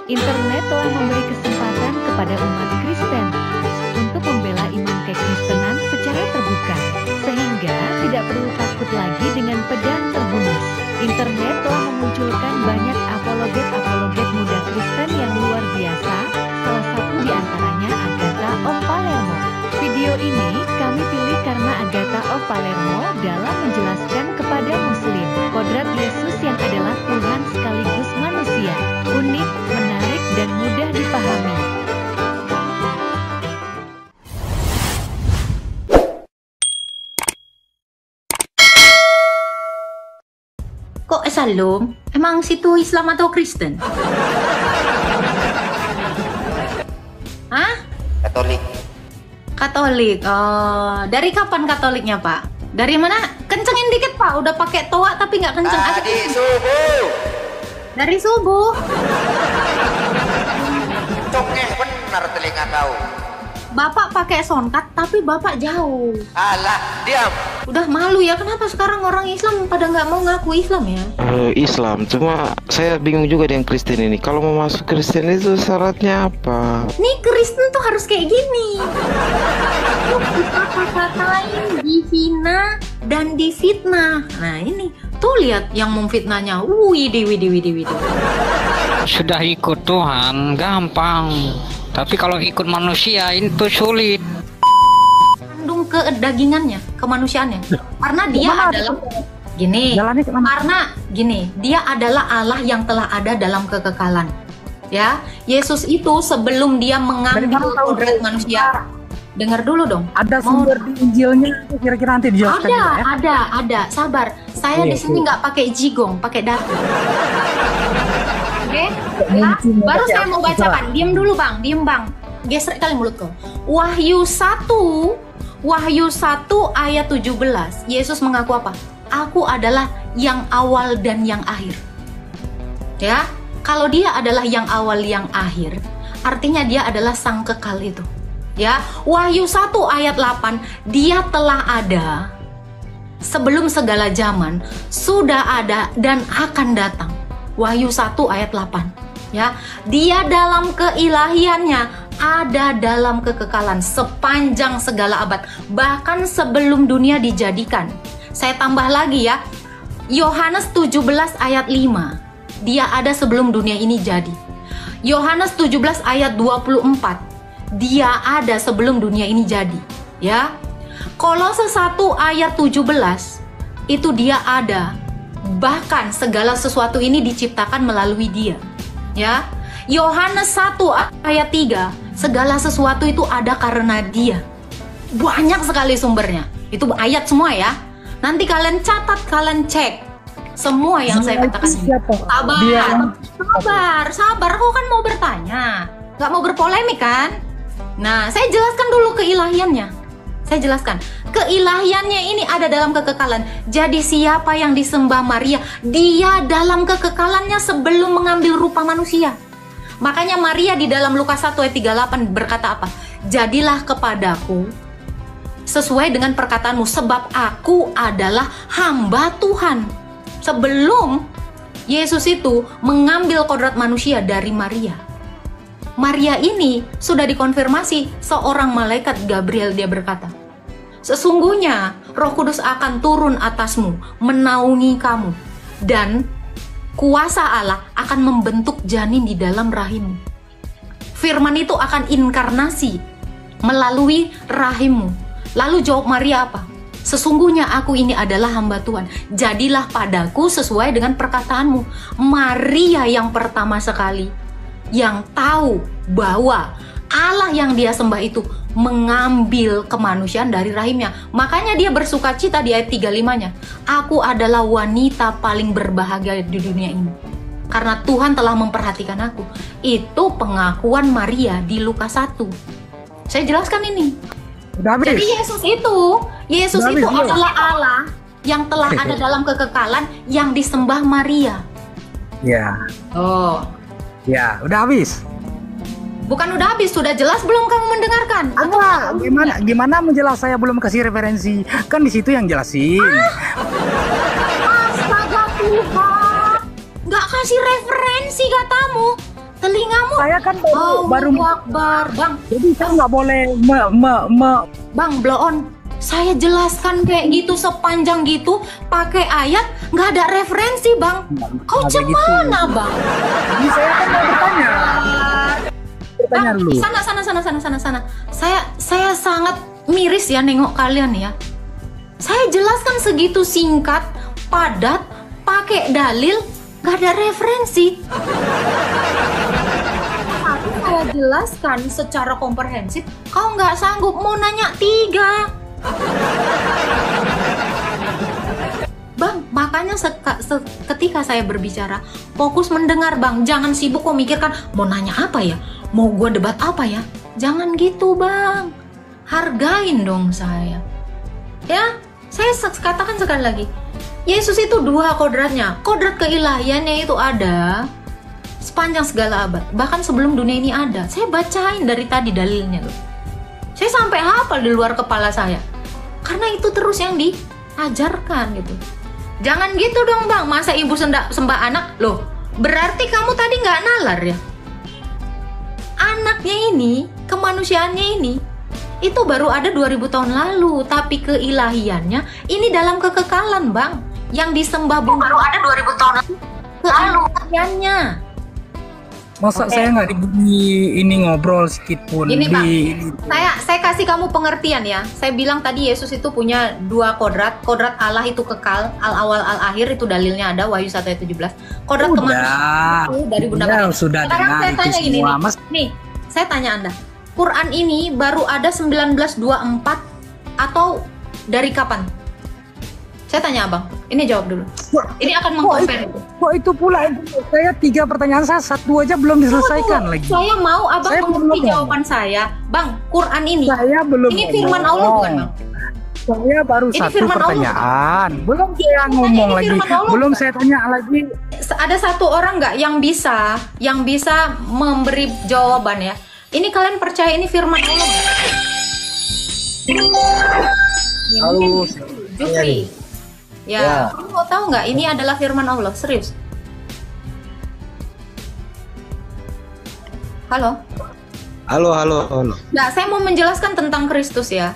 Internet telah memberi kesempatan kepada umat Kristen untuk membela iman kekristenan secara terbuka, sehingga tidak perlu takut lagi dengan pedang terhunus. Internet telah memunculkan banyak apologet muda Kristen yang luar biasa, salah satu di antaranya Agatha of Palermo. Video ini kami pilih karena Agatha of Palermo dalam menjelaskan kepada Muslim kodrat Yesus yang adalah Tuhan sekaligus manusia, unik, menarik, dan mudah dipahami. Kok Salom? Emang situ Islam atau Kristen? Hah? Katolik. Katolik. Oh, dari kapan Katoliknya, Pak? Dari mana? Kencengin dikit, Pak. Udah pakai toa tapi nggak kenceng. Tadi subuh. Dari subuh. Congeh benar telinga kau. Bapak pakai sontak tapi Bapak jauh. Alah, diam. Udah malu ya, kenapa sekarang orang Islam pada nggak mau ngaku Islam ya? Islam, cuma saya bingung juga dengan Kristen ini. Kalau mau masuk Kristen itu syaratnya apa? Nih Kristen tuh harus kayak gini. Kita kata-katain, dihina, dan difitnah. Nah ini, tuh lihat yang memfitnahnya. Widih. Sudah ikut Tuhan gampang, tapi kalau ikut manusia itu sulit. Kandung kedagingannya, kemanusiaannya, karena dia adalah dia adalah Allah yang telah ada dalam kekekalan. Ya, Yesus itu sebelum dia mengambil kodrat manusia. Dengar dulu dong. Ada sumber di Injilnya kira-kira nanti dijelaskan juga, ya? Ada. Sabar. Saya di sini nggak pakai jigong, pakai data. Oke? Ya, baru saya mau bacakan. Diam dulu, Bang. Gesrek kali mulut kau. Wahyu 1 ayat 17. Yesus mengaku apa? Aku adalah yang awal dan yang akhir. Ya, kalau dia adalah yang awal yang akhir, artinya dia adalah sang kekal itu. Ya, Wahyu 1 ayat 8, dia telah ada sebelum segala zaman, sudah ada dan akan datang. Wahyu 1 ayat 8. Ya, dia dalam keilahiannya ada dalam kekekalan sepanjang segala abad, bahkan sebelum dunia dijadikan. Saya tambah lagi ya. Yohanes 17 ayat 5. Dia ada sebelum dunia ini jadi. Yohanes 17 ayat 24. Dia ada sebelum dunia ini jadi, ya. Kolose 1 ayat 17 itu dia ada, bahkan segala sesuatu ini diciptakan melalui dia, ya. Yohanes 1 ayat 3, segala sesuatu itu ada karena dia. Banyak sekali sumbernya. Itu ayat semua ya. Nanti kalian catat, kalian cek semua yang saya katakan ini. Sabar, kau kan mau bertanya, nggak mau berpolemik kan? Nah, saya jelaskan dulu keilahiannya. Saya jelaskan. Keilahiannya ini ada dalam kekekalan. Jadi siapa yang disembah Maria, dia dalam kekekalannya sebelum mengambil rupa manusia. Makanya Maria di dalam Lukas 1 ayat 38 berkata apa? Jadilah kepadaku sesuai dengan perkataanmu, sebab aku adalah hamba Tuhan. Sebelum Yesus itu mengambil kodrat manusia dari Maria, Maria ini sudah dikonfirmasi seorang malaikat Gabriel, dia berkata, sesungguhnya Roh Kudus akan turun atasmu, menaungi kamu, dan kuasa Allah akan membentuk janin di dalam rahimmu. Firman itu akan inkarnasi melalui rahimmu. Lalu jawab Maria apa? Sesungguhnya aku ini adalah hamba Tuhan. Jadilah padaku sesuai dengan perkataanmu. Maria yang pertama sekali yang tahu bahwa Allah yang dia sembah itu mengambil kemanusiaan dari rahimnya. Makanya dia bersuka cita di ayat 35-nya. Aku adalah wanita paling berbahagia di dunia ini, karena Tuhan telah memperhatikan aku. Itu pengakuan Maria di Lukas 1. Saya jelaskan ini. Jadi Yesus itu adalah Allah yang telah ada dalam kekekalan yang disembah Maria. Ya. Oh. Ya, udah habis. Bukan udah habis, sudah jelas belum kamu mendengarkan? Gimana menjelas, saya belum kasih referensi. Kan di situ yang jelasin. Astaga Tuhan. Nggak kasih referensi katamu. Telingamu. Saya kan baru Allahu Akbar, Bang. jadi saya nggak boleh Bang, blow on. Saya jelaskan kayak gitu sepanjang gitu pakai ayat, nggak ada referensi, Bang. Kau Nggak begitu. cemana, Bang? Ini saya kan mau bertanya. Bertanya Bang, dulu. sana. Saya sangat miris ya nengok kalian ya. Saya jelaskan segitu singkat, padat, pakai dalil, nggak ada referensi. Tapi saya jelaskan secara komprehensif, kau nggak sanggup, mau nanya 3. Bang, makanya ketika saya berbicara, fokus mendengar, Bang. Jangan sibuk memikirkan mau nanya apa ya, mau gue debat apa ya. Jangan gitu, Bang. Hargain dong saya. Ya, saya katakan sekali lagi. Yesus itu 2 kodratnya. Kodrat keilahiannya itu ada sepanjang segala abad. Bahkan sebelum dunia ini ada. Saya bacain dari tadi dalilnya loh. Saya sampai hafal di luar kepala saya. Karena itu terus yang diajarkan gitu. Jangan gitu dong, Bang. Masa ibu sembah anak? Loh, berarti kamu tadi nggak nalar ya? Anaknya ini, kemanusiaannya ini, itu baru ada 2000 tahun lalu. Tapi keilahiannya ini dalam kekekalan, Bang. Yang disembah baru ada 2000 tahun lalu. Keilahiannya. Masa saya nggak ini ngobrol sedikit pun Ini, Bang. di Saya kasih kamu pengertian ya. Saya bilang tadi Yesus itu punya 2 kodrat. Kodrat Allah itu kekal, al-awal al-akhir, itu dalilnya ada Wahyu 1 ayat 17. Kodrat kemanusiaan itu dari Bunda Ya, Maria. sudah Sekarang dengar saya itu tanya gini semua, nih. Mas. Nih, saya tanya Anda. Quran ini baru ada 1924 atau dari kapan? Saya tanya Abang. Ini jawab dulu. Ini akan mengcompare. Kok itu pula saya 3 pertanyaan saya 1 aja belum diselesaikan lagi. Saya mau Abang Saya belum mengerti ngomong. jawaban saya. Bang, Quran ini. Saya belum Ini ngomong. firman Allah bukan, Bang? Saya baru Ini 1 firman Allah, pertanyaan. Belum saya Ini ngomong lagi. firman Allah, Belum bukan? saya tanya lagi. Ada 1 orang nggak yang bisa memberi jawaban ya? Ini kalian percaya ini firman Allah nggak? Ya, Halo. mungkin Jufri. Ya, kamu mau tahu nggak? Ini adalah firman Allah, serius. Halo. Halo. Nah, saya mau menjelaskan tentang Kristus ya.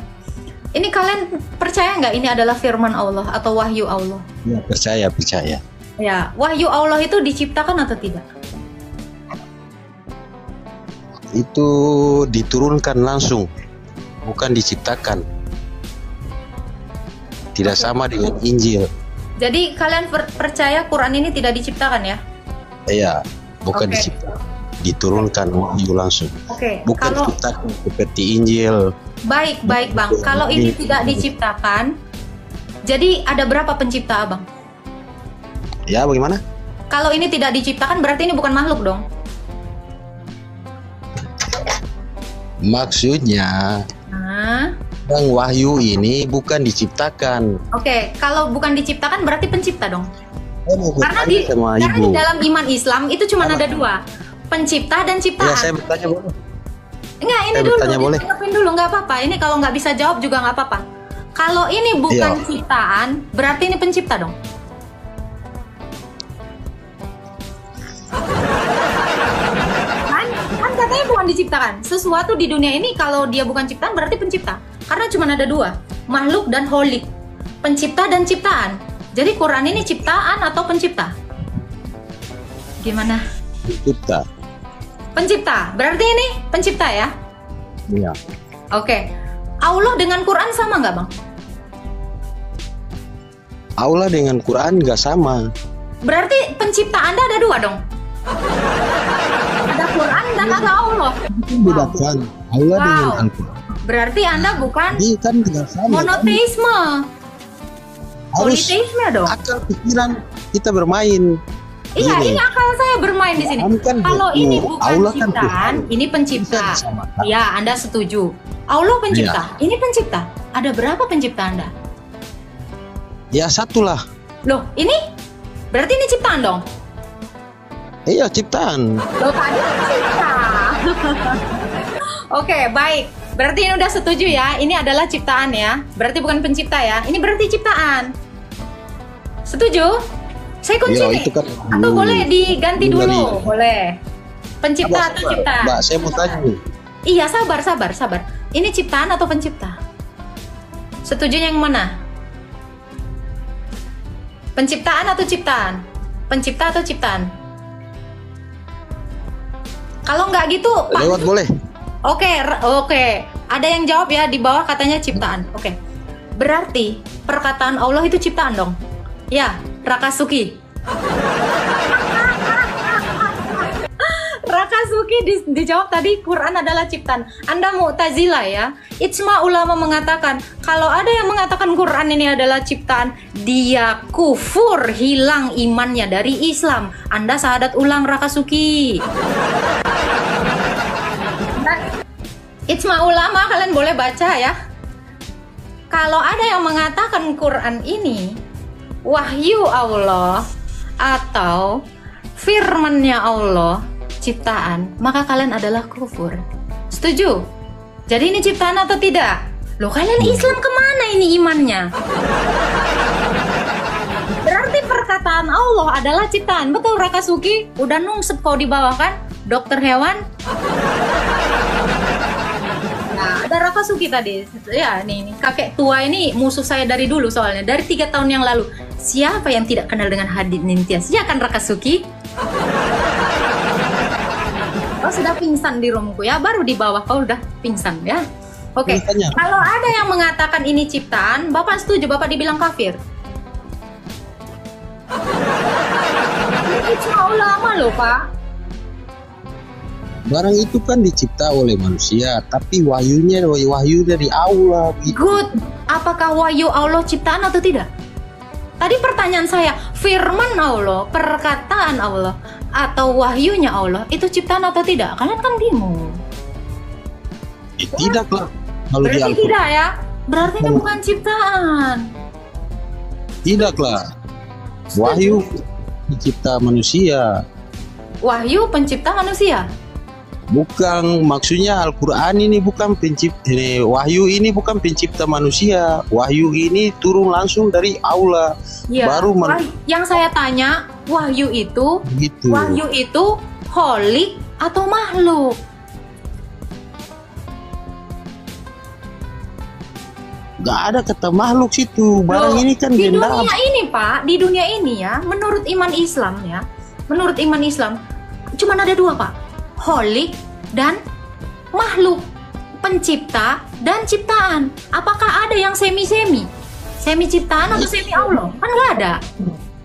Ini kalian percaya nggak ini adalah firman Allah atau wahyu Allah? Ya, percaya. Ya, wahyu Allah itu diciptakan atau tidak? Itu diturunkan langsung, bukan diciptakan. Tidak sama dengan Injil. Jadi kalian percaya Quran ini tidak diciptakan ya? Iya, bukan Oke. diciptakan. Diturunkan wahyu langsung. Oke. Bukan Kalau diciptakan seperti Injil. baik Bang. Kalau ini tidak diciptakan, jadi ada berapa pencipta Abang? Ya, bagaimana? Kalau ini tidak diciptakan berarti ini bukan makhluk dong? Maksudnya, Nah, Bang, wahyu ini bukan diciptakan. oke. Kalau bukan diciptakan berarti pencipta dong? Saya mau Karena bertanya sama di Ibu. dalam iman Islam itu cuma ada 2, pencipta dan Ya, ciptaan. saya bertanya boleh? Enggak, ini saya dulu, bertanya boleh? ditanggapin dulu, nggak apa-apa. Ini kalau nggak bisa jawab juga nggak apa-apa. Kalau ini bukan Iya. ciptaan, berarti ini pencipta dong? Kan katanya bukan diciptakan. Sesuatu di dunia ini kalau dia bukan ciptaan berarti pencipta. Karena cuma ada 2, makhluk dan holik. Pencipta dan ciptaan. Jadi Quran ini ciptaan atau pencipta? Gimana? Dicipta. Pencipta. Berarti ini pencipta ya? Iya. Oke. Allah dengan Quran sama nggak, Bang? Allah dengan Quran nggak sama. Berarti pencipta Anda ada 2 dong? Ada Quran dan ada Allah. Bedakan Allah Wow. dengan Al-Quran. Berarti Anda bukan Ini kan tidak sama. monoteisme. Harus Politeisme dong. akal pikiran kita bermain. Iya, Gini. ini akal saya bermain di sini. Tuhan kan Kalau Tuhan. ini bukan Allah kan ciptaan, Tuhan. ini pencipta. Bisa disamakan. Ya, Anda setuju. Allah pencipta, ini pencipta. Ada berapa pencipta Anda? Ya, satulah. Loh, ini berarti ini ciptaan dong? Iya, ciptaan. Loh, tadi pencipta. Oke, baik. Berarti ini udah setuju ya. Ini adalah ciptaan ya. Berarti bukan pencipta ya. Ini berarti ciptaan. Setuju? Saya kunci Ya, nih. itu kan Atau boleh diganti dulu dulu? dari- Boleh. Pencipta atau ciptaan? Mbak, saya mau tanya nih. Iya, sabar. Ini ciptaan atau pencipta? Setujunya yang mana? Penciptaan atau ciptaan? Pencipta atau ciptaan? Kalau nggak gitu, Pak. Lewat boleh? Oke. Ada yang jawab ya, di bawah katanya ciptaan. Oke. Berarti perkataan Allah itu ciptaan dong? Ya, Rakasuki. Rakasuki dijawab tadi Quran adalah ciptaan. Anda Mu'tazilah ya. Ijma ulama mengatakan kalau ada yang mengatakan Quran ini adalah ciptaan, dia kufur, hilang imannya dari Islam. Anda syahadat ulang Rakasuki. Ijma ulama kalian boleh baca ya. Kalau ada yang mengatakan Quran ini wahyu Allah atau firman-Nya Allah, ciptaan, maka kalian adalah kufur. Setuju? Jadi ini ciptaan atau tidak? Loh, kalian Islam kemana ini imannya? Berarti perkataan Allah adalah ciptaan. Betul Rakasuki? Udah nungsep kau di bawah kan? Dokter hewan? Nah, ada Rakasuki tadi. Ya, nih kakek tua ini musuh saya dari dulu soalnya. Dari 3 tahun yang lalu. Siapa yang tidak kenal dengan Hadid Nintias? Ya kan Rakasuki? Kau sudah pingsan di roomku ya, baru di bawah kau udah pingsan ya. Oke. Kalau ada yang mengatakan ini ciptaan, Bapak setuju, Bapak dibilang kafir. Ini ijma ulama loh, Pak. Barang itu kan dicipta oleh manusia, tapi wahyunya wahyu dari Allah. Gitu. Good. Apakah wahyu Allah ciptaan atau tidak? Tadi pertanyaan saya, firman Allah, perkataan Allah, atau wahyunya Allah, itu ciptaan atau tidak? Kalian kan bingung. Tidak lah. Kalau di Berarti tidak ya? Berarti ini bukan ciptaan. Tidak lah. Wahyu pencipta manusia. Wahyu pencipta manusia? Bukan, maksudnya Al-Quran ini bukan pencipta, wahyu ini bukan pencipta manusia. Wahyu ini turun langsung dari Allah. Ya, Baru yang saya tanya, wahyu itu, gitu. Wahyu itu holik atau makhluk? Gak ada kata makhluk situ. Barang ini kan di benda. dunia ini Pak, di dunia ini ya, menurut iman Islam ya, menurut iman Islam, cuma ada 2 Pak. Holik dan makhluk, pencipta dan ciptaan. Apakah ada yang semi-semi? Semi ciptaan atau semi Allah? Kan nggak ada.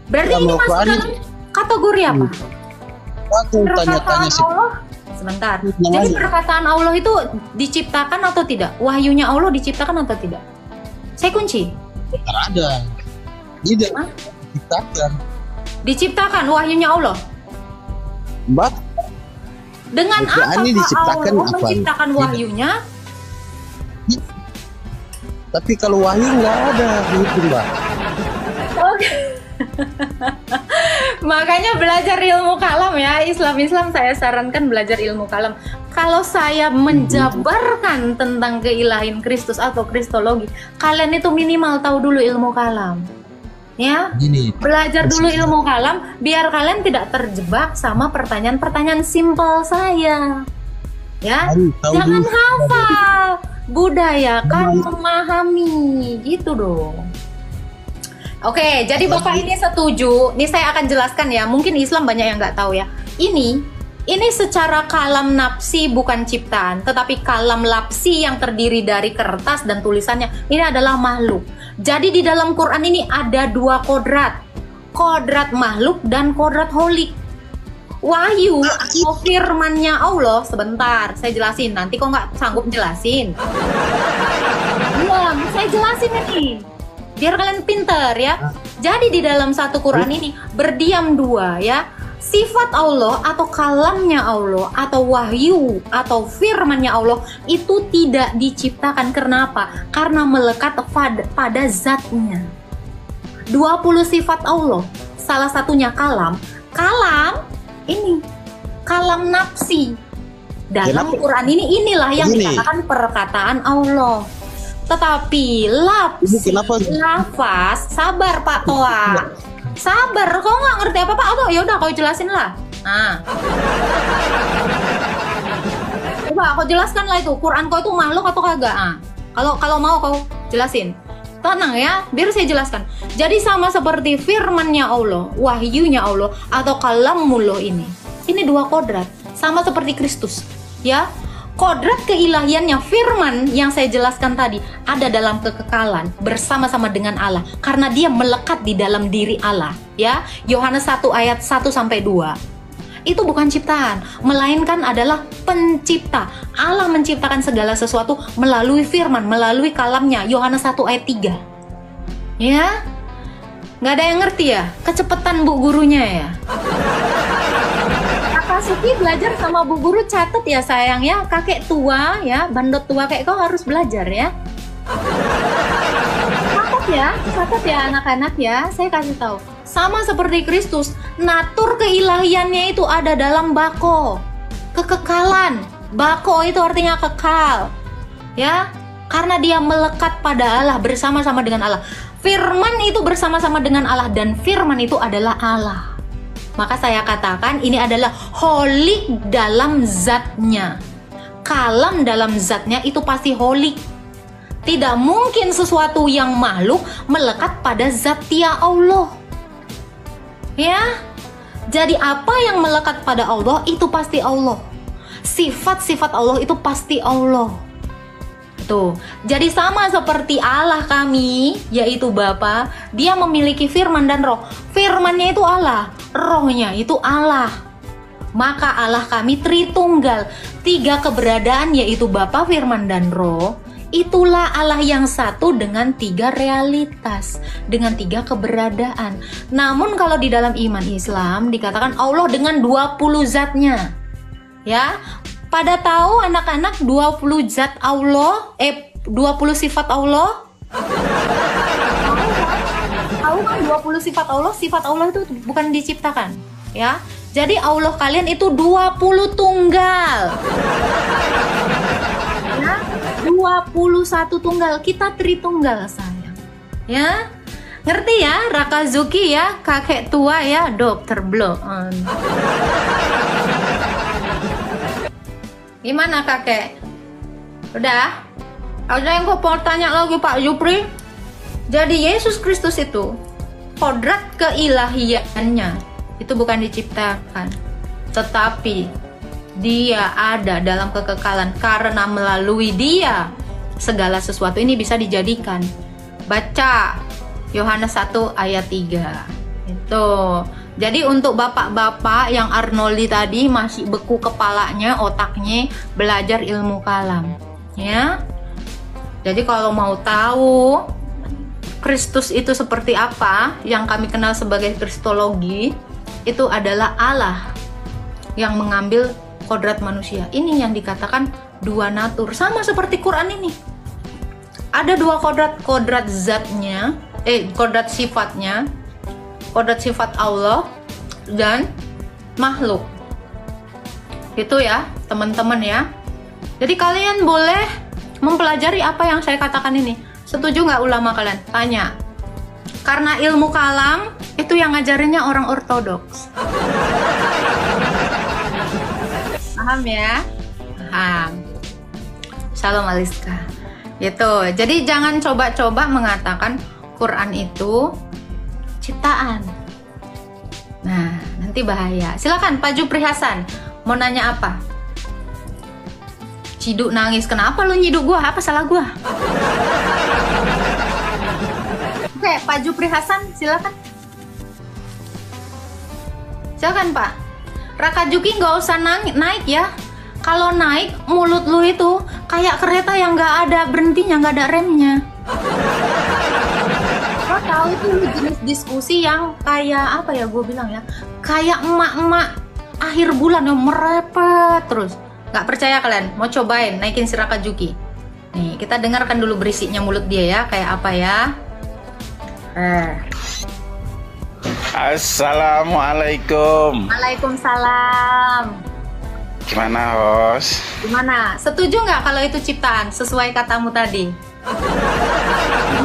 Berarti ini masuk dalam kategori apa? Aku tanya-tanya sih. Allah. Sebentar. Jadi perkataan Allah itu diciptakan atau tidak? Wahyunya Allah diciptakan atau tidak? Saya kunci. Tidak ada. Tidak. Diciptakan. Diciptakan wahyunya Allah. Mbak, dengan apa ini diciptakan Allah apa? menciptakan wahyunya? Tapi kalau wahyu nggak ada gitu Mbak. Oke. Makanya belajar ilmu kalam ya, Islam saya sarankan belajar ilmu kalam. Kalau saya menjabarkan tentang keilahian Kristus atau kristologi, kalian itu minimal tahu dulu ilmu kalam. Ya, Gini, belajar dulu ilmu kalam biar kalian tidak terjebak sama pertanyaan-pertanyaan simpel saya. Ya, tahu jangan dulu. hafal, budayakan memahami, gitu dong. Oke, jadi Bapak ini setuju. Ini saya akan jelaskan ya. Mungkin Islam banyak yang nggak tahu ya. Ini secara kalam nafsi bukan ciptaan, tetapi kalam lapsi yang terdiri dari kertas dan tulisannya. Ini adalah makhluk. Jadi di dalam Quran ini ada 2 kodrat. Kodrat makhluk dan kodrat holik. Wahyu atau firmannya Allah, sebentar, saya jelasin. Nanti kok nggak sanggup jelasin. Belum, saya jelasin ini. Biar kalian pinter ya. Jadi di dalam satu Quran ini berdiam 2 ya. Sifat Allah atau kalamnya Allah atau wahyu atau firmannya Allah itu tidak diciptakan. Kenapa? Karena melekat pada zatnya. 20 sifat Allah, salah satunya kalam. Kalam ini kalam nafsi. Dalam Quran inilah yang dikatakan perkataan Allah. Tetapi lafaz, sabar Pak Toa. Sabar, kau nggak ngerti apa-apa? Ya udah kau jelasin lah. Nah. Coba aku jelaskan lah itu, Quran kau itu makhluk atau kagak? Kalau mau kau jelasin. Tenang ya, biar saya jelaskan. Jadi sama seperti firman-Nya Allah, wahyunya Allah, atau kalamullah ini. Ini dua kodrat, sama seperti Kristus. Ya, kodrat keilahiannya, firman yang saya jelaskan tadi, ada dalam kekekalan, bersama-sama dengan Allah. Karena dia melekat di dalam diri Allah. Ya, Yohanes 1 ayat 1-2. Itu bukan ciptaan, melainkan adalah pencipta. Allah menciptakan segala sesuatu melalui firman, melalui kalamnya. Yohanes 1 ayat 3. Ya, nggak ada yang ngerti ya? Kecepatan bu gurunya ya. Kakak Suki belajar sama bu guru, catat ya sayang ya. Kakek tua ya, bandot tua kayak kau harus belajar ya. Catat ya anak-anak ya. Saya kasih tahu. Sama seperti Kristus, natur keilahiannya itu ada dalam bako, kekekalan. Bako itu artinya kekal, ya, karena dia melekat pada Allah, bersama-sama dengan Allah. Firman itu bersama-sama dengan Allah, dan firman itu adalah Allah. Maka saya katakan ini adalah holy dalam zatnya. Kalam dalam zatnya itu pasti holy. Tidak mungkin sesuatu yang makhluk melekat pada zatia Allah. Ya, jadi apa yang melekat pada Allah itu pasti Allah. Sifat-sifat Allah itu pasti Allah. Tuh, jadi sama seperti Allah kami, yaitu Bapa, dia memiliki firman dan roh. Firmannya itu Allah, rohnya itu Allah. Maka Allah kami Tritunggal, 3 keberadaan yaitu Bapa, firman dan roh. Itulah Allah yang satu dengan 3 realitas, dengan 3 keberadaan. Namun kalau di dalam iman Islam dikatakan Allah dengan 20 zatnya. Ya, pada tahu anak-anak 20 zat Allah, 20 sifat Allah? Tahu kan 20 sifat Allah? Sifat Allah itu bukan diciptakan, ya. Jadi Allah kalian itu 20 tunggal. Ya, 21 tunggal, kita Tritunggal sayang. Ya, ngerti ya Raka Zuki ya, kakek tua ya, dokter blok. Gimana kakek? Udah? Ada yang kau mau tanya lagi Pak Jupri? Jadi Yesus Kristus itu kodrat keilahiannya itu bukan diciptakan, tetapi dia ada dalam kekekalan karena melalui dia segala sesuatu ini bisa dijadikan. Baca Yohanes 1 ayat 3. Itu. Jadi untuk bapak-bapak yang Arnoldi tadi masih beku kepalanya, otaknya belajar ilmu kalam, ya. Jadi kalau mau tahu Kristus itu seperti apa, yang kami kenal sebagai Kristologi, itu adalah Allah yang mengambil kodrat manusia. Ini yang dikatakan 2 natur, sama seperti Quran ini. Ada 2 kodrat zatnya, kodrat sifatnya, kodrat sifat Allah dan makhluk. Itu ya teman-teman ya. Jadi kalian boleh mempelajari apa yang saya katakan ini. Setuju nggak ulama kalian? Tanya. Karena ilmu kalam itu yang ngajarinnya orang ortodoks. Paham ya? Paham. Shalom Aliska. Gitu. Jadi jangan coba-coba mengatakan Quran itu ciptaan. Nah, nanti bahaya. Silakan Pak Jupri Hasan, mau nanya apa? Ciduk nangis, kenapa lu nyiduk gua? Apa salah gua? Oke, Pak Jupri Hasan, silakan. Silakan Pak. Raka Juki nggak usah naik ya. Kalau naik, mulut lu itu kayak kereta yang nggak ada berhentinya, nggak ada remnya. Lo tahu itu jenis diskusi yang kayak apa ya, gue bilang ya, kayak emak-emak akhir bulan yang merepet terus. Nggak percaya kalian? Mau cobain naikin si Raka Juki. Nih, kita dengarkan dulu berisiknya mulut dia ya, kayak apa ya. Assalamualaikum. Waalaikumsalam. Gimana, Hos? Gimana? Setuju nggak kalau itu ciptaan sesuai katamu tadi?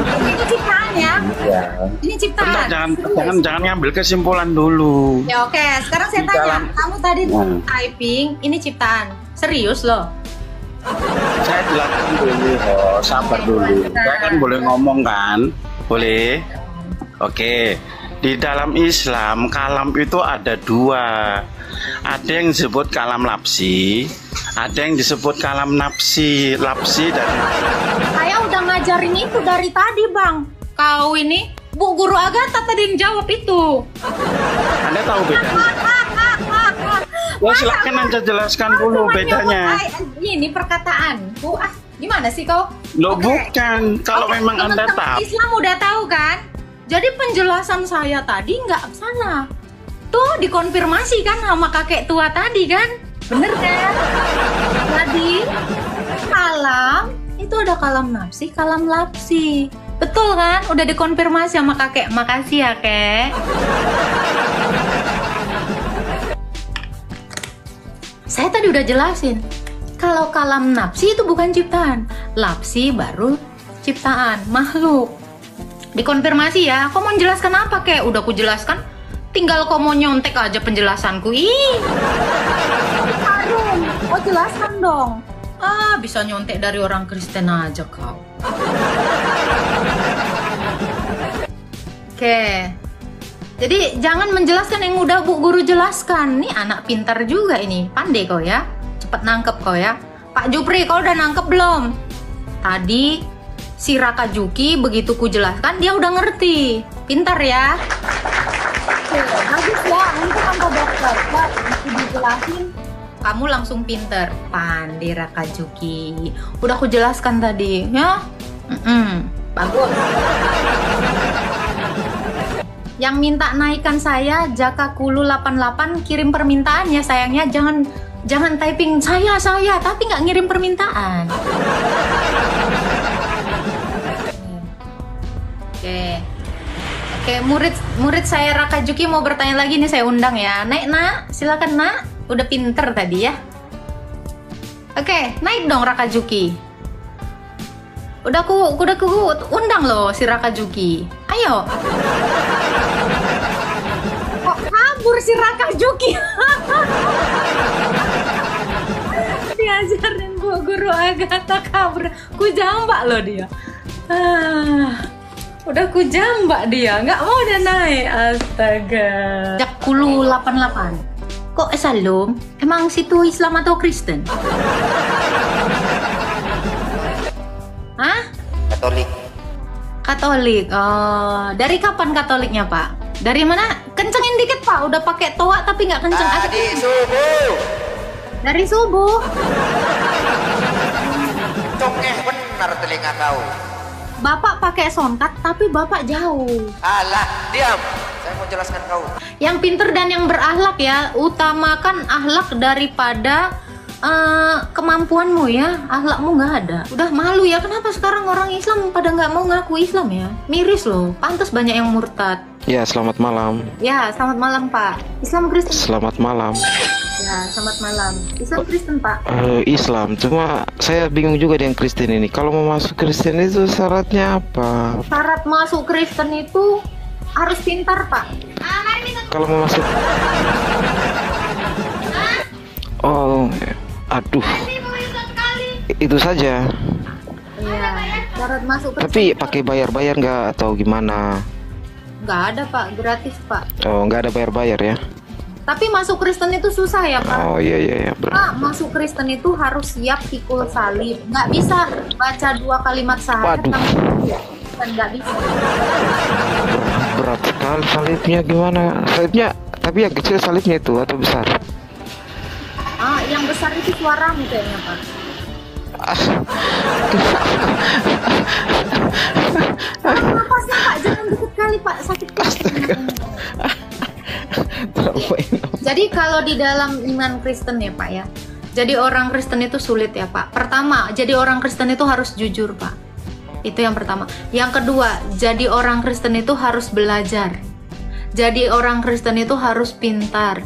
Ini ciptaan ya. Iya. Ini ciptaan. Bentar, jangan ngambil kesimpulan dulu. Ya oke, sekarang saya Di tanya, dalam- kamu tadi typing, ini ciptaan. Serius loh? Saya jelaskan dulu, sabar dulu. Saya kan boleh ngomong kan? Boleh? Oke. Di dalam Islam, kalam itu ada dua. Ada yang disebut kalam lapsi, ada yang disebut kalam nafsi. Lapsi dan Saya udah ngajarin itu dari tadi, Bang. Kau ini, Bu Guru Agatha tadi yang jawab itu. Anda tahu bedanya? Ya silakan Anda jelaskan dulu bedanya. Ini perkataan. Bu, gimana sih kau? Loh bukan, kalau Oke, memang Anda teman-teman tahu. Islam udah tahu kan? Jadi penjelasan saya tadi nggak salah. Tuh dikonfirmasi kan sama kakek tua tadi kan? Bener kan? Jadi kalam itu ada kalam nafsi, kalam lapsi. Betul kan? Udah dikonfirmasi sama kakek. Makasih ya, Kek. Saya tadi udah jelasin. Kalau kalam nafsi itu bukan ciptaan. Lapsi baru ciptaan, makhluk. Dikonfirmasi ya. Kau mau menjelaskan apa, Kek? Udah aku jelaskan. Tinggal kau mau nyontek aja penjelasanku. Ih. Harum. Kau jelaskan dong. Bisa nyontek dari orang Kristen aja kau. Oke. Jadi jangan menjelaskan yang udah Bu Guru jelaskan. Nih anak pintar juga ini. Pandai kau ya. Cepet nangkep kau ya. Pak Jupri, kau udah nangkep belum? Tadi si Raka Juki begitu ku jelaskan dia udah ngerti. Pintar ya. Oke, bagus ya. Nanti kamu dokter. Aku dijelasin. Kamu langsung pinter. Pandai Raka Juki. Udah aku jelaskan tadi ya. Bagus. Yang minta naikkan saya Jaka Kulu 88 kirim permintaan ya sayangnya, jangan typing saya tapi nggak ngirim permintaan. Oke, murid saya Raka Juki mau bertanya lagi nih, saya undang ya. Naik nak, silakan nak. Udah pinter tadi ya. Oke, naik dong Raka Juki. Udah ku undang loh si Raka Juki. Ayo. Kok kabur si Raka Juki? Diajarin Bu Guru Agatha kabur. Ku jambak loh dia. Udah ku jambak dia, nggak mau dia naik. Astaga. Jakulu 88. Kok Salam? Emang situ Islam atau Kristen? Hah? Katolik. Katolik. Oh, dari kapan Katoliknya, Pak? Dari mana? Kencengin dikit, Pak. Udah pakai toa tapi nggak kenceng. Tadi subuh. Dari subuh. Congeh benar telinga kau. Bapak pakai sontak tapi Bapak jauh. Alah, diam. Saya mau jelaskan kau. Yang pinter dan yang berakhlak ya, utamakan akhlak daripada kemampuanmu ya. Akhlakmu nggak ada. Udah malu ya, kenapa sekarang orang Islam pada nggak mau ngaku Islam ya? Miris loh, pantas banyak yang murtad. Ya, selamat malam. Ya, selamat malam Pak. Islam Kristen. Selamat malam. Ya, selamat malam. Islam Kristen Pak. Islam, cuma saya bingung juga dengan Kristen ini. Kalau mau masuk Kristen itu syaratnya apa? Syarat masuk Kristen itu harus pintar Pak. Kalau mau masuk, oh, aduh, itu saja. Iya, syarat masuk Kristen. Tapi pakai bayar-bayar nggak atau gimana? Nggak ada Pak, gratis Pak. Oh, nggak ada bayar-bayar ya? Tapi masuk Kristen itu susah ya Pak. Oh iya. Pak, masuk Kristen itu harus siap pikul salib. Nggak bisa baca 2 kalimat syahadat. Waduh. Kan nggak bisa. Berat sekali salibnya, gimana? Salibnya, tapi yang kecil salibnya itu atau besar? Yang besar itu suaramu kayaknya Pak. Kenapa sih Pak? Jangan deket kali Pak, sakit. Jadi kalau di dalam iman Kristen ya Pak ya, jadi orang Kristen itu sulit ya Pak. Pertama, jadi orang Kristen itu harus jujur Pak. Itu yang pertama. Yang kedua, jadi orang Kristen itu harus belajar. Jadi orang Kristen itu harus pintar.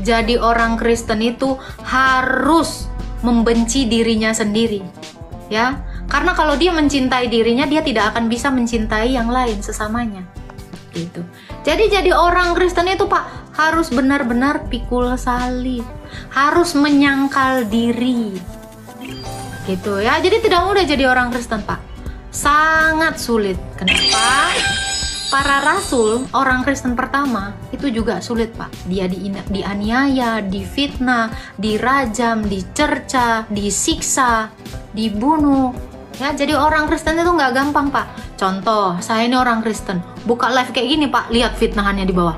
Jadi orang Kristen itu harus membenci dirinya sendiri. Ya, Karena kalau dia mencintai dirinya, dia tidak akan bisa mencintai yang lain sesamanya. Gitu. Jadi orang Kristen itu Pak harus benar-benar pikul salib, harus menyangkal diri. Gitu ya. Jadi tidak mudah jadi orang Kristen Pak. Sangat sulit. Kenapa? Para rasul, orang Kristen pertama, itu juga sulit Pak. Dia dianiaya, difitnah, dirajam, dicerca, disiksa, dibunuh. Ya, jadi orang Kristen itu nggak gampang Pak. Contoh, saya ini orang Kristen, buka live kayak gini Pak, lihat fitnahannya di bawah.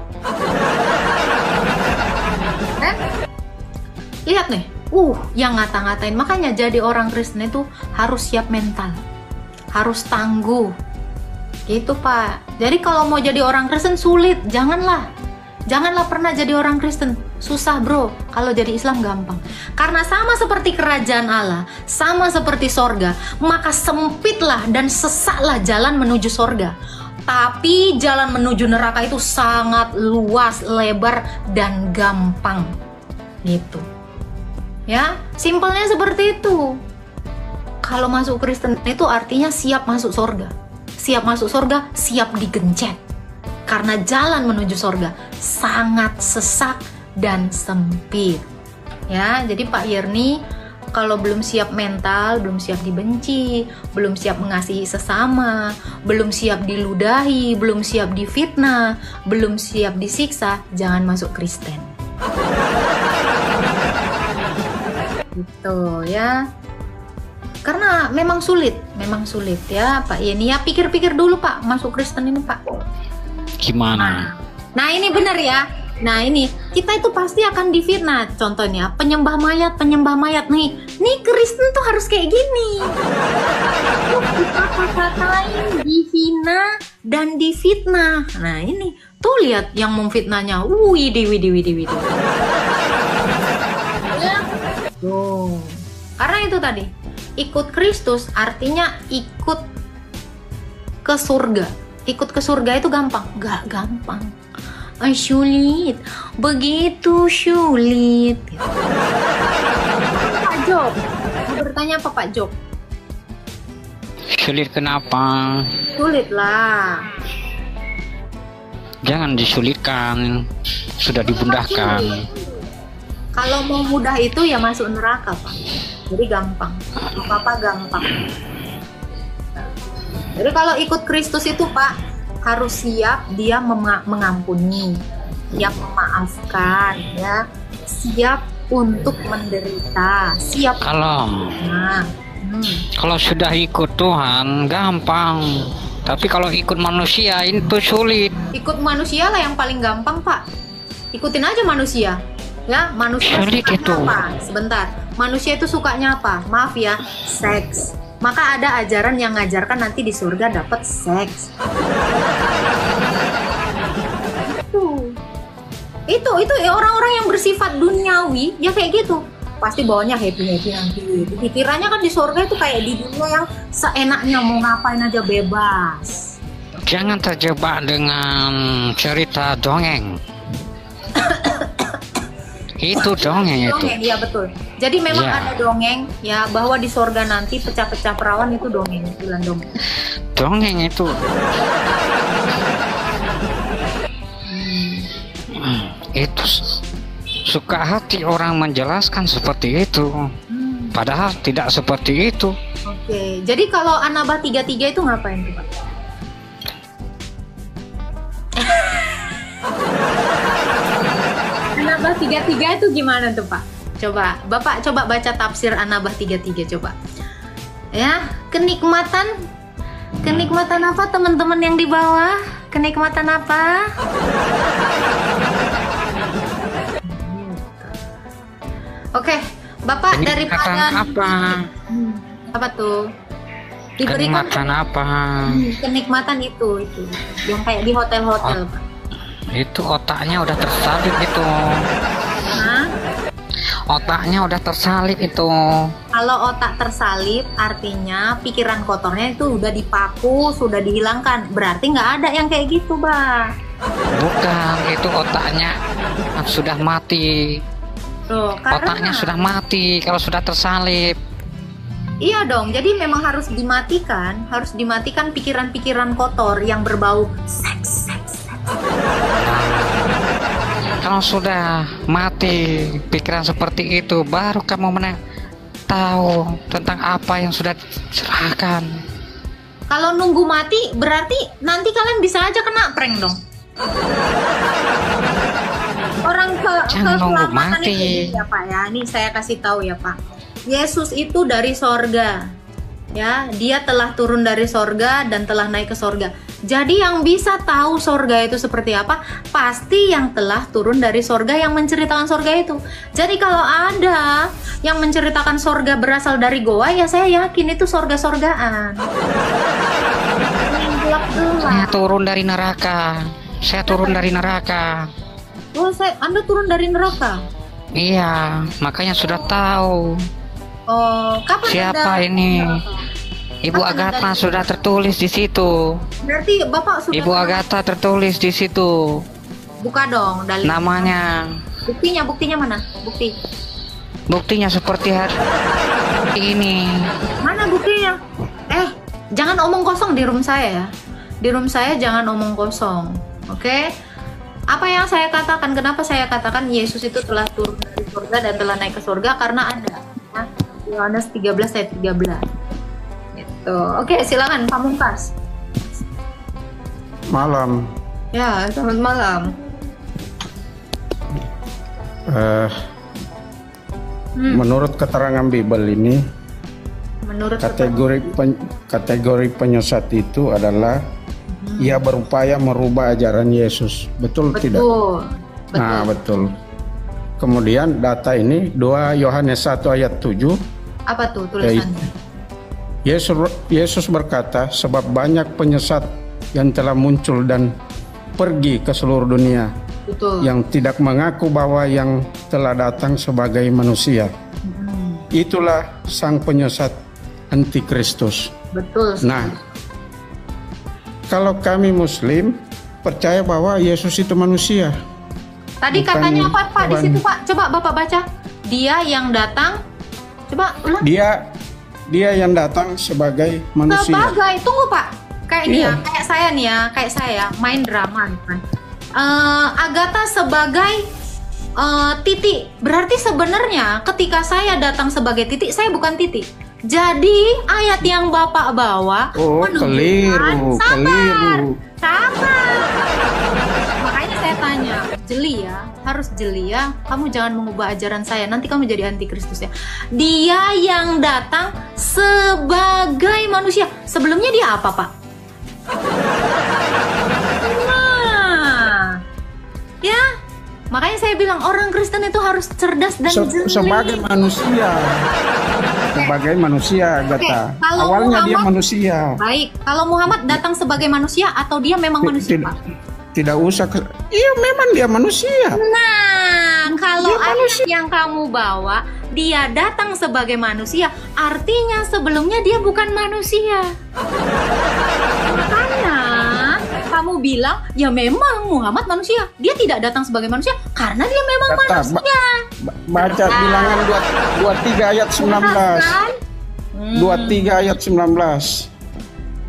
Lihat nih, yang ngata-ngatain. Makanya jadi orang Kristen itu harus siap mental, harus tangguh. Gitu Pak. Jadi kalau mau jadi orang Kristen sulit, janganlah pernah jadi orang Kristen. Susah bro. Kalau jadi Islam gampang. Karena sama seperti kerajaan Allah, sama seperti sorga, maka sempitlah dan sesaklah jalan menuju sorga. Tapi jalan menuju neraka itu sangat luas, lebar, dan gampang. Gitu. Ya, simpelnya seperti itu. Kalau masuk Kristen itu artinya siap masuk sorga. Siap masuk sorga, siap digencet. Karena jalan menuju sorga sangat sesak dan sempit. Ya, jadi Pak Yerni kalau belum siap mental, belum siap dibenci, belum siap mengasihi sesama, belum siap diludahi, belum siap difitnah, belum siap disiksa, jangan masuk Kristen. Gitu ya. Karena memang sulit ya Pak Yeni. Ya pikir-pikir dulu Pak, masuk Kristen ini Pak. Gimana? Nah ini benar ya. Nah ini, kita itu pasti akan difitnah. Contohnya, penyembah mayat nih. Nih Kristen tuh harus kayak gini. Dikata-katain, dihina, dan difitnah. Nah ini, tuh lihat yang memfitnahnya. Widih. Ya. Tuh. Karena itu tadi. Ikut Kristus artinya ikut ke surga. Ikut ke surga itu gampang? Gak gampang. Sulit. Begitu sulit. Pak Job. Mau bertanya apa Pak Job? Sulit kenapa? Sulit lah. Jangan disulitkan. Sudah dibundahkan. Kalau mau mudah itu ya masuk neraka Pak. Jadi gampang, apa-apa gampang. Jadi kalau ikut Kristus itu Pak, harus siap dia mengampuni, siap memaafkan, ya, siap untuk menderita, siap. Kalau sudah ikut Tuhan gampang, tapi kalau ikut manusia itu sulit. Ikut manusia lah yang paling gampang Pak. Ikutin aja manusia. Ya, manusia sulit itu. Apa? Sebentar. Manusia itu sukanya apa? Maaf ya, seks. Maka ada ajaran yang ngajarkan nanti di surga dapat seks. Itu orang-orang yang bersifat duniawi ya kayak gitu. Pasti bawanya happy nanti. Pikirannya kan di surga itu kayak di dunia yang seenaknya mau ngapain aja bebas. Jangan terjebak dengan cerita dongeng. Itu dongeng itu. Dongeng, iya betul. Jadi memang ada dongeng ya bahwa di sorga nanti pecah-pecah perawan itu dongeng, bilang dongeng. Dongeng itu. Itu suka hati orang menjelaskan seperti itu. Padahal tidak seperti itu. Oke, jadi kalau Anabah 33 itu ngapain tuh Pak? Anabah 33 itu gimana tuh Pak? Coba, Bapak coba baca tafsir Anabah 33 coba. Ya, kenikmatan apa teman-teman yang di bawah? Kenikmatan apa? Oke, Bapak daripada apa? Apa tuh? Diberikan kenikmatan apa? Kenikmatan itu yang kayak di hotel-hotel Pak. Itu otaknya udah tersalib itu. Hah? Otaknya udah tersalib itu. Kalau otak tersalib artinya pikiran kotornya itu udah dipaku, sudah dihilangkan. Berarti nggak ada yang kayak gitu, Bang. Bukan, itu otaknya sudah mati. Tuh, Otaknya sudah mati kalau sudah tersalib. Iya dong, jadi memang harus dimatikan pikiran-pikiran kotor yang berbau seks. Kalau sudah mati pikiran seperti itu, baru kamu tahu tentang apa yang sudah diserahkan. Kalau nunggu mati, berarti nanti kalian bisa aja kena prank dong. Orang Jangan nunggu keselamatan mati. itu ya Pak ya. Nih saya kasih tahu ya Pak. Yesus itu dari sorga. Ya, dia telah turun dari sorga dan telah naik ke sorga. Jadi yang bisa tahu sorga itu seperti apa, pasti yang telah turun dari sorga yang menceritakan sorga itu. Jadi kalau ada yang menceritakan sorga berasal dari goa, ya saya yakin itu sorga-sorgaan. Yang gelap-gelap. Saya turun dari neraka. Oh, Anda turun dari neraka? Iya, makanya sudah tahu. Oh, kapan Siapa Anda? ini? Ibu Kapan Agatha Anda- sudah tertulis di situ. Berarti Bapak sudah Ibu Agatha tertulis di situ. buka dong dalil. Namanya. Buktinya mana? Buktinya seperti hari ini. Mana buktinya? Jangan omong kosong di room saya ya. Di room saya jangan omong kosong. Oke? Apa yang saya katakan? Kenapa saya katakan Yesus itu telah turun dari surga dan telah naik ke surga? Karena ada. Ya. Yohanes 13 ayat 13. Gitu. Oke, silakan Pamungkas. Malam. Ya, selamat malam. Menurut keterangan Bible ini, Menurut kategori penyesat itu adalah ia berupaya merubah ajaran Yesus. Betul tidak? betul. Nah, betul. Kemudian data ini 2 Yohanes 1 ayat 7. Apa tuh tulisannya? Yesus berkata, sebab banyak penyesat yang telah muncul dan pergi ke seluruh dunia, Betul. yang tidak mengaku bahwa yang telah datang sebagai manusia. Itulah sang penyesat antikristus. Betul. Nah, kalau kami Muslim percaya bahwa Yesus itu manusia. Tadi bukan katanya apa Pak di Tuhan. situ Pak? Coba Bapak baca. Dia yang datang. Coba ulang. Dia yang datang sebagai manusia. Sebagai, tunggu Pak. Kayak Iya. kayak saya main drama nih kan. Agatha sebagai titik. Berarti sebenarnya ketika saya datang sebagai titik, saya bukan titik. Jadi ayat yang Bapak bawa Oh, keliru. Sabar. Makanya saya tanya, harus jeli ya. Kamu jangan mengubah ajaran saya, nanti kamu jadi antikristus ya. Dia yang datang sebagai manusia. Sebelumnya dia apa, Pak? Nah, ya. Makanya saya bilang orang Kristen itu harus cerdas dan jeli. Sebagai manusia. Sebagai manusia, Agatha. kalau Awalnya dia Muhammad- manusia. Baik, kalau Muhammad datang sebagai manusia atau dia memang manusia, Pak? Tidak usah. Iya, memang dia manusia. Nah, kalau Dia ayat manusia. yang kamu bawa, dia datang sebagai manusia, artinya sebelumnya dia bukan manusia. Makanya kamu bilang, ya memang Muhammad manusia. Dia tidak datang sebagai manusia karena dia memang Kata, manusia. Baca bilangan 23 ayat 19. Kan? 23 ayat 19.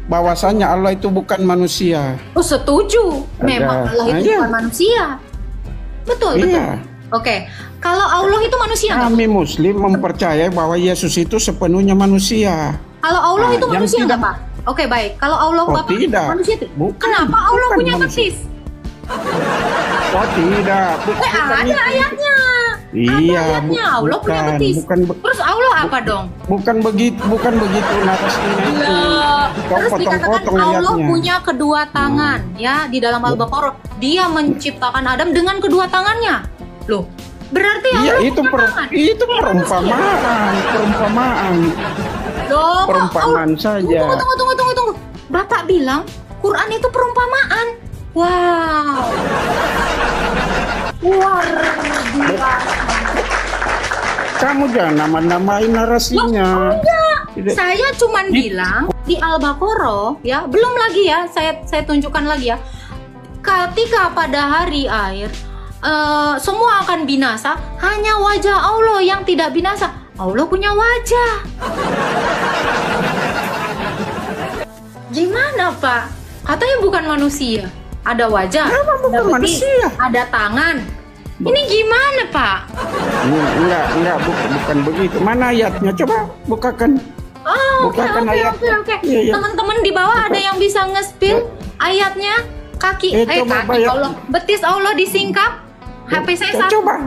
Bahwasanya Allah itu bukan manusia. Oh, setuju. Memang Allah itu Iya. bukan manusia. Betul, betul. Iya. Oke, kalau Allah itu manusia nggak? Kami Muslim mempercayai bahwa Yesus itu sepenuhnya manusia. Kalau Allah Nah, itu yang manusia nggak, tidak- Pak? Oke, baik. Kalau Allah Oh, Bapak tidak. manusia itu? Bukan. Kenapa Allah Bukan punya manusia. betis? Oh tidak, Ada ayatnya. Iya, Ada ayatnya. Allah punya bukan, betis. bukan, Terus Allah apa dong? bukan begitu narasinya itu. Kau Terus dikatakan potong-potong Allah ayatnya. punya kedua tangan, ya, di dalam Al-Baqarah. Dia menciptakan Adam dengan kedua tangannya. Loh, berarti Iya, Allah itu punya tangan. itu perumpamaan Loh, kok perumpamaan Allah- saja. Tunggu. Bapak bilang Quran itu perumpamaan. Wow. Luar biasa. Kamu jangan nama-namain narasinya. Tidak. Saya cuman bilang di Al-Baqarah ya, belum lagi ya, saya tunjukkan lagi ya. Ketika pada hari akhir semua akan binasa, hanya wajah Allah yang tidak binasa. Allah punya wajah. Gimana Pak? Katanya bukan manusia. Ada wajah, ada betis, ada tangan. Ini gimana Pak? Enggak, bukan begitu. Mana ayatnya? Coba bukakan. Oh, oke. Iya. Teman-teman di bawah ada yang bisa nge-spill ayatnya? Kaki Allah, betis Allah disingkap. HP saya satu. Coba.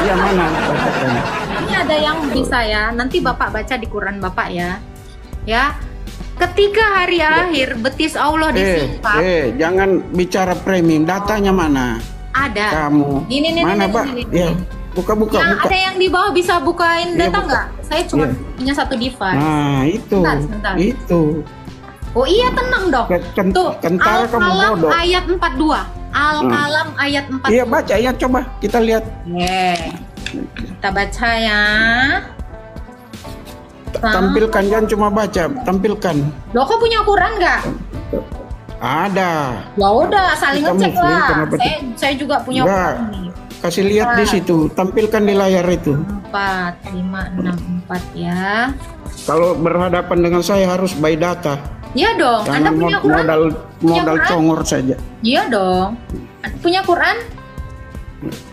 Ya mana? Ini ada yang bisa ya. Nanti Bapak baca di Quran Bapak ya. Ya. Ketika hari akhir betis Allah disingkap. Jangan bicara framing. Datanya mana? Ada. Kamu. Ini mana, Pak? Ya. Buka. Ada yang di bawah bisa bukain data nggak? Saya cuma punya satu device. Nah, itu. Sebentar. Itu. Oh iya, tenang dong. Tuh, Al-Qalam ayat 42. Al-Qalam ayat 42. Iya, baca ya, coba kita lihat. Kita baca ya. Tampilkan, jangan cuma baca, tampilkan. Lo kok punya Quran nggak? Ada. Ya udah, saling ngecek lah. Saya juga punya Quran nih. Kasih lihat di situ, tampilkan di layar itu. 4, 5, 6, 4 ya. Kalau berhadapan dengan saya harus by data. Iya dong. Jangan Anda punya Quran? Modal congor saja. Iya dong. Punya Quran?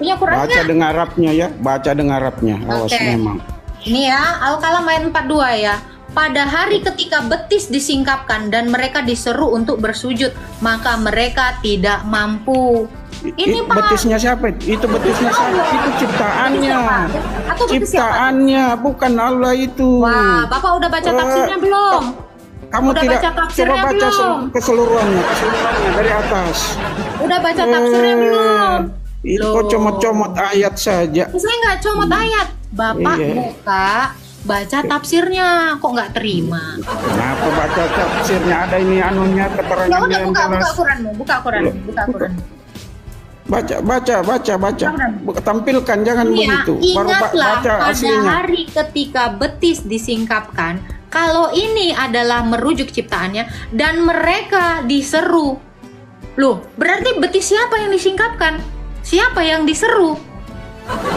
Punya Quran baca dengan Arabnya ya, baca dengan Arabnya. Awas memang. Ini ya, Al-Qalam ayat 42 ya. Pada hari ketika betis disingkapkan dan mereka diseru untuk bersujud, maka mereka tidak mampu. Ini Pak. Betisnya siapa? Itu betisnya siapa? Itu ciptaannya. Ciptaannya, bukan Allah itu. Wah, Bapak udah baca tafsirnya belum? Kamu udah tidak baca tafsirnya coba baca belum? keseluruhannya dari atas. Udah baca tafsirnya belum? Itu kok comot-comot ayat saja. Saya nggak comot ayat. Bapak buka, baca tafsirnya, kok nggak terima? Kenapa baca tafsirnya? Ada ini anunya, keterangannya. Ya udah, buka Quranmu, buka Quran. Baca. Tampilkan, jangan begitu. Baru Ingatlah baca pada aslinya. hari ketika betis disingkapkan, kalau ini adalah merujuk ciptaannya dan mereka diseru. Loh, berarti betis siapa yang disingkapkan? Siapa yang diseru?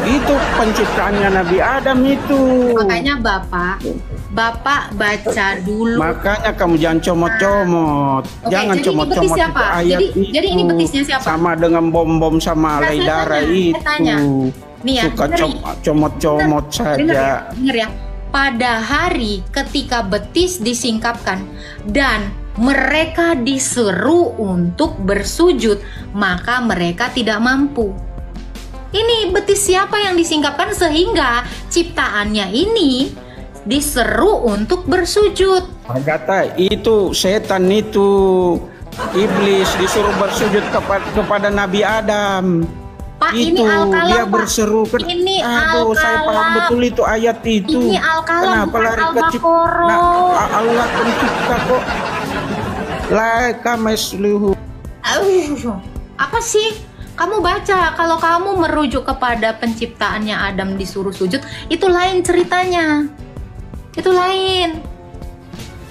Itu penciptaannya Nabi Adam itu. Makanya Bapak baca dulu. Makanya kamu jangan comot-comot. Jangan comot-comot itu ayat itu. Jadi ini betisnya siapa? Sama dengan bom-bom sama alai darah itu. Nih ya, suka comot-comot saja. Dengar ya. Pada hari ketika betis disingkapkan dan mereka diseru untuk bersujud, maka mereka tidak mampu. Ini betis siapa yang disingkapkan sehingga ciptaannya ini diseru untuk bersujud? Agatha, itu setan itu, iblis disuruh bersujud kepada Nabi Adam. Pak, itu ini Al-Qalam, dia berseru ke. Ini Aduh, saya paham betul itu ayat itu. Ini Al-Qalam, kenapa lari ke Allah pencipta kok? Laika mesluhu. Apa sih? Kamu baca, kalau kamu merujuk kepada penciptaannya Adam disuruh sujud, itu lain ceritanya. Itu lain.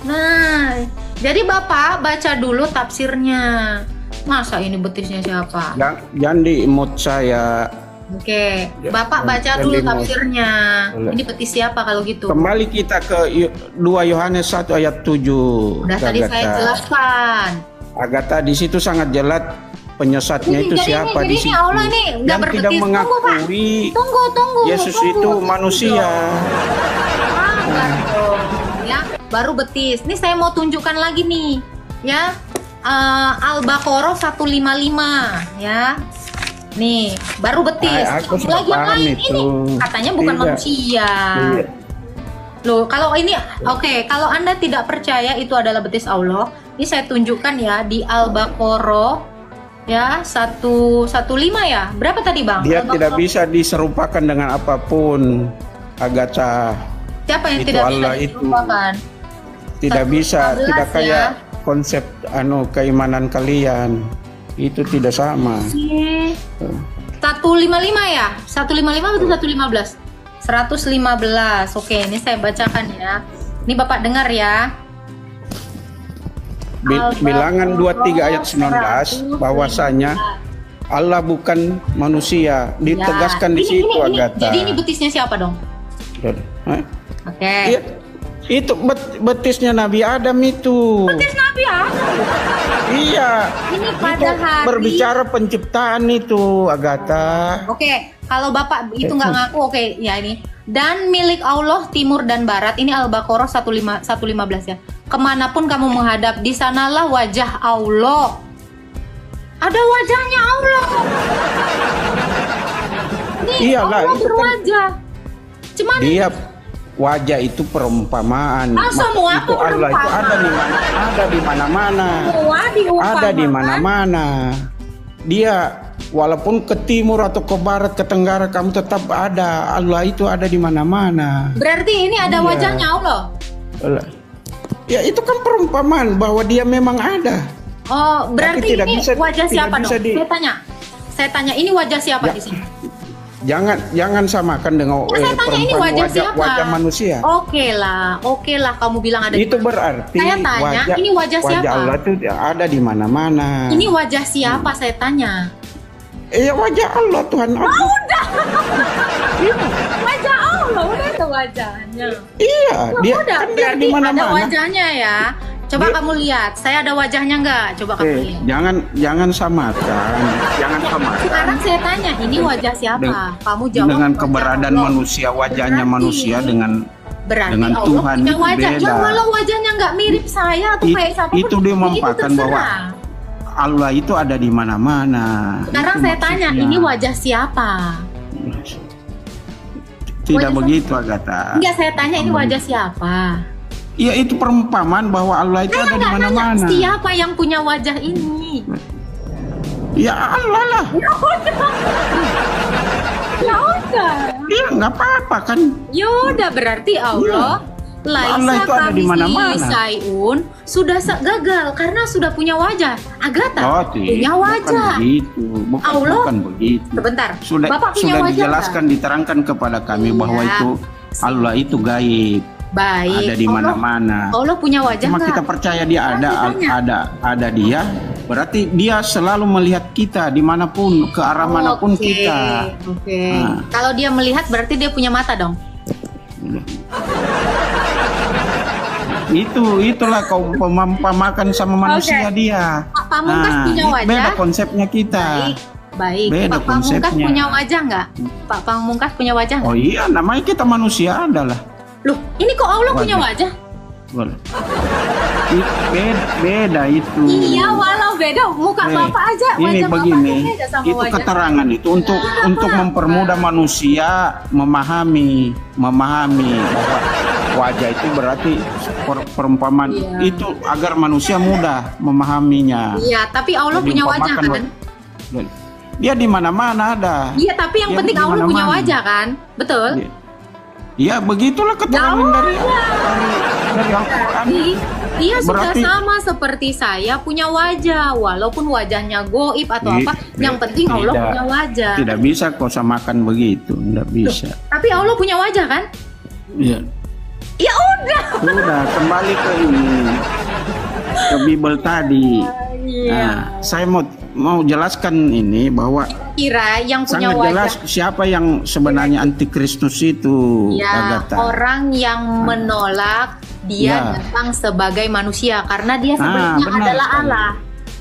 Nah, jadi Bapak baca dulu tafsirnya. Masa ini betisnya siapa? Jangan di-emote saya. Oke, Bapak baca dulu tafsirnya. Ini betis siapa kalau gitu? Kembali kita ke 2 Yohanes 1 ayat 7. Udah tadi saya jelaskan. Agatha, di situ sangat jelas penyesatnya itu siapa di situ. Allah ini yang tidak mengakui tunggu, Yesus itu manusia. Ya, baru betis. Ini saya mau tunjukkan lagi nih, ya. Al-Baqarah 155 ya. Nih, baru betis. Lagi yang lain itu. ini katanya bukan manusia. Loh, kalau ini kalau Anda tidak percaya itu adalah betis Allah, ini saya tunjukkan ya di Al-Baqarah ya 115 ya. Berapa tadi Bang? Dia tidak bisa diserupakan dengan apapun. Agatha. Siapa yang itu tidak Allah bisa diserupakan? Tidak bisa, tidak kayak ya. Konsep keimanan kalian. Itu tidak sama. 155 ya? 155 atau 115? 115. Oke, ini saya bacakan ya. Ini Bapak dengar ya. Bilangan 23 ayat 19 bahwasanya Allah bukan manusia. Ditegaskan di situ, Agatha. Jadi ini betisnya siapa dong? Hah? Oke. Iya, itu betisnya Nabi Adam itu. Betis Nabi Adam. Iya. Ini pada Itu hari. berbicara penciptaan itu, Agatha. Oke, kalau Bapak itu nggak ngaku, oke, ya ini. Dan milik Allah timur dan barat, ini Al-Baqarah 115 ya. Kemanapun kamu menghadap, di sanalah wajah Allah. Ada wajahnya Allah. Nih, Iyalah, Allah itu kan berwajah. Cuman dia wajah itu perumpamaan. semua Itu Allah itu ada di mana-mana. semua diumpamakan. Ada di mana-mana. Dia walaupun ke timur atau ke barat, ke tenggara, kamu tetap ada. Allah itu ada di mana-mana. Berarti ini ada Iya. wajahnya Allah. Ya itu kan perumpamaan bahwa dia memang ada. Oh, berarti tidak ini bisa- wajah tidak siapa bisa dong? Saya tanya, ini wajah siapa Ya. di sini? Jangan samakan dengan Saya tanya ini perumpamaan wajah siapa? wajah manusia. Oke lah, kamu bilang ada. Itu berarti Saya tanya, ini wajah siapa? Allah itu ada di mana-mana. Ini wajah siapa? Saya tanya. Ya wajah Allah, Tuhan Allah. Udah. Wajah Allah, udah ada wajahnya. Iya, dia udah, kan dia berarti di ada mana-mana. wajahnya ya. Coba kamu lihat, saya ada wajahnya nggak? Coba kamu lihat. Jangan samakan. Jangan samakan. Sekarang saya tanya, ini wajah siapa? Kamu jawab. Dengan wajah keberadaan Allah. manusia, wajahnya Berarti- manusia dengan Berarti Allah Tuhan punya itu wajah. Ya beda. walau wajahnya nggak mirip saya atau kayak siapa pun, itu dia memaparkan terserah. bahwa Allah itu ada di mana-mana. Sekarang Itu saya tanya, maksudnya. ini wajah siapa? Tidak wajah begitu, Agatha. Enggak, saya tanya ini wajah siapa? Iya, itu perumpamaan bahwa Allah itu ada di Nggak nanya mana-mana. siapa yang punya wajah ini. Ya Allah lah. Ya udah. Iya, nggak apa-apa kan. Ya udah, berarti Allah Allah Laisa itu ada di mana-mana. Sayun sudah gagal karena sudah punya wajah. Agatha punya wajah. Bukan begitu. Allah. Bukan begitu. Sebentar. Sudah Bapak punya sudah wajah dijelaskan, diterangkan kepada kami Iya. bahwa itu Allah itu gaib. Baik. Ada di mana-mana. Allah punya wajah Cuma nggak? kita percaya dia Tanya. ada dia. Berarti dia selalu melihat kita dimanapun, ke arah manapun Oke, kita. Oke. Nah. Kalau dia melihat berarti dia punya mata dong. Itulah kau pemakan sama manusia dia. Pak Pamungkas punya wajah. Beda konsepnya kita. Baik. Beda Pak Pamungkas konsepnya. punya wajah nggak? Pak Pamungkas punya wajah nggak? Oh iya, namanya kita manusia adalah. Loh, ini kok Allah punya wajah? Boleh. Beda itu. Iya, walau beda muka Bapak aja, Ini wajah begini, Bapak beda sama itu wajah. keterangan itu untuk mempermudah manusia memahami bahwa wajah itu berarti perumpamaan Iya. itu agar manusia mudah memahaminya. Iya, tapi Allah punya wajah Diumpamakan kan? Dia di mana-mana ada. Iya, tapi yang Dia penting di Allah punya mana-mana. wajah kan? Betul? Ya begitulah keterangan dari Al-Quran. Dia sudah Berarti- sama seperti saya punya wajah, walaupun wajahnya goib atau apa, yang penting Allah Tidak. punya wajah. Tidak bisa kau samakan begitu, tidak bisa. Tapi Allah punya wajah kan? Iya. Ya udah. Sudah kembali ke ini, ke Bible tadi. Iya. Nah, saya mau jelaskan ini bahwa Kira yang punya sangat wajah. jelas siapa yang sebenarnya antikristus itu, Ya, Agatha. orang yang menolak dia Ya. datang sebagai manusia karena dia sebelumnya benar adalah sekali. Allah.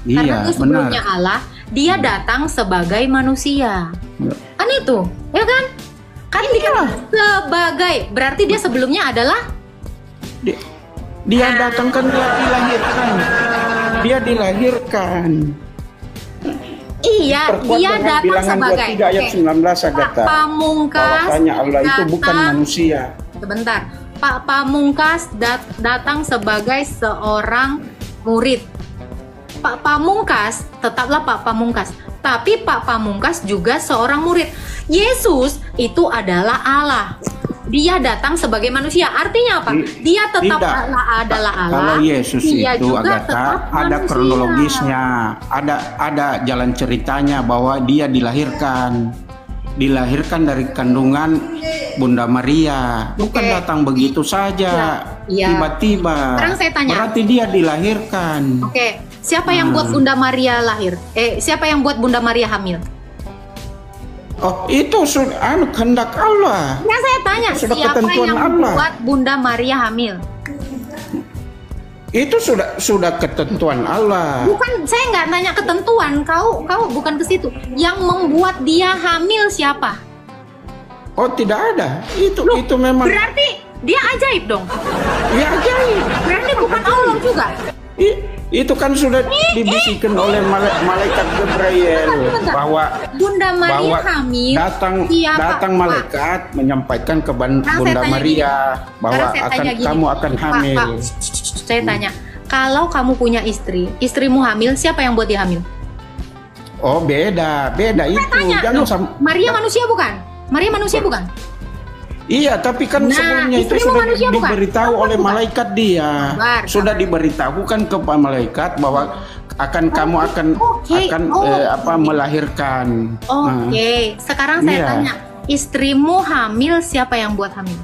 Iya, Karena dia sebelumnya benar. Allah, dia datang sebagai manusia. Ya. Kan itu, ya kan? Kan dia sebagai, berarti dia sebelumnya adalah Dia datang kan dia dilahirkan. Dia dilahirkan. iya, Perkuat dia dengan datang bilangan sebagai 23 ayat 19, Agatha. Pamungkas. Bahwasanya Allah itu bukan datang- manusia. Sebentar, Pak Pamungkas datang sebagai seorang murid. Pak Pamungkas tetaplah Pak Pamungkas, tapi Pak Pamungkas juga seorang murid. Yesus itu adalah Allah. Dia datang sebagai manusia. Artinya apa? Dia tetap Tidak. adalah Allah. Kalau Yesus dia itu, juga Agatha, tetap ada manusia. kronologisnya, ada jalan ceritanya bahwa dia dilahirkan dari kandungan Bunda Maria, bukan datang begitu saja, Iya. tiba-tiba. Sekarang saya tanya. Berarti dia dilahirkan. Oke, siapa yang buat Bunda Maria lahir? Siapa yang buat Bunda Maria hamil? Oh, itu sudah kehendak Allah. Nah, saya tanya, Sudah siapa ketentuan yang Allah. membuat Bunda Maria hamil? Itu sudah ketentuan Allah. Bukan, saya nggak nanya ketentuan. Kau bukan ke situ. Yang membuat dia hamil siapa? Oh, tidak ada. Itu memang. Berarti dia ajaib dong. Ya ajaib. Berarti bukan Allah juga. Itu kan sudah dibisikkan oleh malaikat Gabriel Bentar. bahwa Bunda Maria hamil. datang malaikat menyampaikan ke Bunda Maria bahwa kamu akan hamil. Pak, saya tanya, kalau kamu punya istrimu hamil, siapa yang buat dia hamil? Oh, beda itu. Tanya, Maria manusia bukan? Maria manusia bukan? Iya, tapi kan sebelumnya itu sudah diberitahu oleh malaikat dia. Sudah diberitahukan ke malaikat bahwa kamu akan melahirkan. Oke. Sekarang saya tanya, istrimu hamil, siapa yang buat hamil?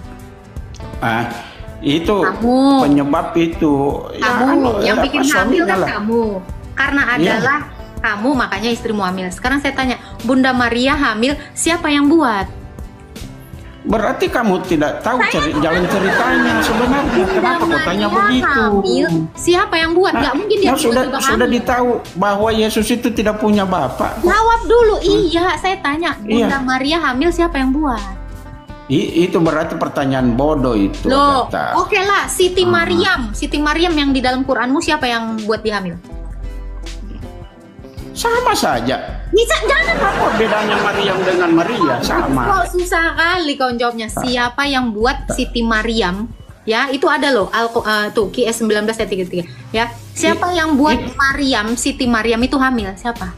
Itu kamu. Penyebab itu. Kamu yang bikin hamil kan kamu. Karena adalah kamu, makanya istrimu hamil. Sekarang saya tanya, Bunda Maria hamil, siapa yang buat? Berarti kamu tidak tahu jalan ceritanya sebenarnya. Kenapa kau tanya begitu? Hamil, siapa yang buat? Nggak mungkin dia sudah ditahu bahwa Yesus itu tidak punya bapak. Jawab dulu. Iya, saya tanya. Bunda Maria hamil, siapa yang buat? Itu berarti pertanyaan bodoh itu. Loh, oke lah. Siti Maryam yang di dalam Quranmu, siapa yang buat dia hamil? Sama saja. Jangan apa bedanya Maryam dengan Maria? Sama. Kok susah kali kau jawabnya. Siapa yang buat Siti Maryam? Ya, itu ada loh. Tuh QS 19 ayat 33. Ya, siapa yang buat Siti Maryam itu hamil? Siapa?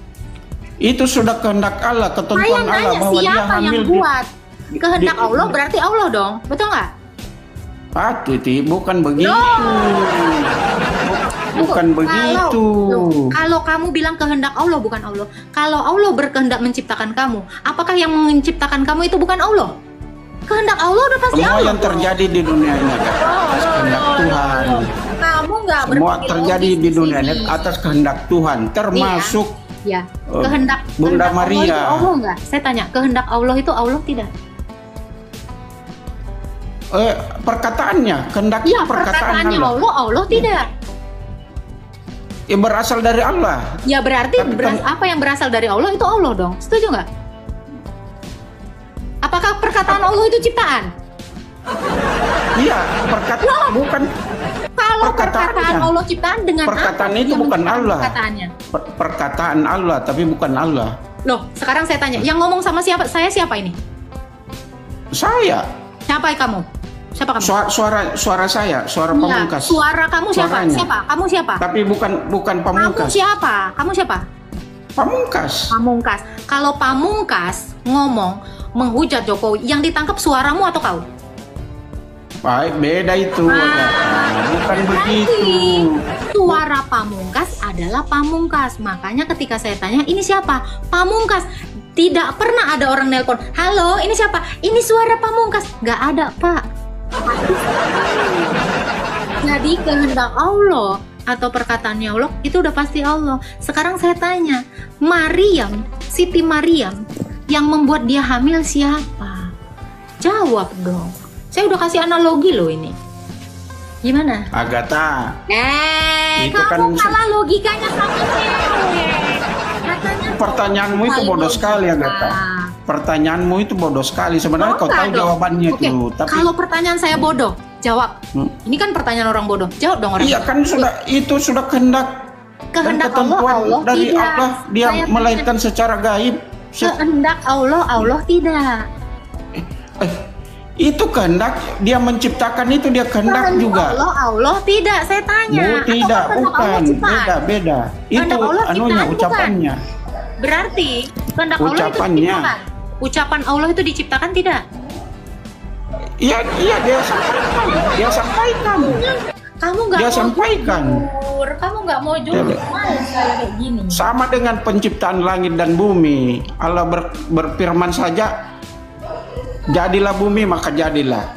Itu sudah kehendak Allah, ketentuan Allah bahwa dia hamil. Siapa yang buat? Kehendak Allah berarti Allah dong, betul nggak? Titi, bukan begitu. Bukan begitu. Kalau kamu bilang kehendak Allah bukan Allah. Kalau Allah berkehendak menciptakan kamu, apakah yang menciptakan kamu itu bukan Allah? Kehendak Allah udah pasti semua Allah. Yang terjadi di dunia ini atas kehendak Tuhan. Kamu nggak semua terjadi di dunia ini atas kehendak Tuhan, termasuk kehendak Bunda Maria. Allah nggak? Saya tanya, kehendak Allah itu Allah tidak? Perkataannya, kehendak perkataannya Allah tidak. Berasal dari Allah. Ya berarti apa yang berasal dari Allah itu Allah dong. Setuju nggak? Apakah perkataan Allah itu ciptaan? Iya, bukan. Kalau perkataan Allah ciptaan dengan perkataan itu bukan Allah. Perkataan Allah tapi bukan Allah. Loh, sekarang saya tanya, yang ngomong sama siapa? Siapa ini? Saya. Siapa kamu? Siapa kamu? Suara saya, suara pamungkas. Suara kamu siapa? Suaranya. Siapa? Kamu siapa? Tapi bukan pamungkas. Kamu siapa? Pamungkas. Kalau pamungkas ngomong menghujat Jokowi, yang ditangkap suaramu atau kau? Baik, beda itu. Bukan begitu. Suara pamungkas adalah pamungkas. Makanya ketika saya tanya, ini siapa? Pamungkas. Tidak pernah ada orang nelpon, halo, ini siapa? Ini suara pamungkas. Nggak ada, Pak. Jadi kehendak Allah atau perkataannya Allah itu udah pasti Allah. Sekarang saya tanya, Siti Maryam yang membuat dia hamil siapa? Jawab dong. Saya udah kasih analogi loh ini. Gimana? Agatha. Itu kamu kan kalah logikanya sama cewek. Pertanyaanmu itu bodoh sekali, Agatha. Pertanyaanmu itu bodoh sekali. Sebenarnya kau tahu jawabannya itu. Tapi kalau pertanyaan saya bodoh, jawab. Ini kan pertanyaan orang bodoh. Jawab dong orang. Iya kan itu sudah kehendak Allah dari tidak. Allah. Dia melahirkan secara gaib. Kehendak Allah tidak. Itu kehendak dia menciptakan itu dia kehendak juga. Allah tidak. Saya tanya. Tidak, bukan. Beda. Itu anunya ucapannya. Berarti kehendak Allah itu diciptakan. Ucapan Allah itu diciptakan tidak? Iya dia sampaikan. Kamu nggak dia sampaikan. Kamu nggak mau jujur. Kayak gini. Sama dengan penciptaan langit dan bumi. Allah berfirman saja, jadilah bumi maka jadilah.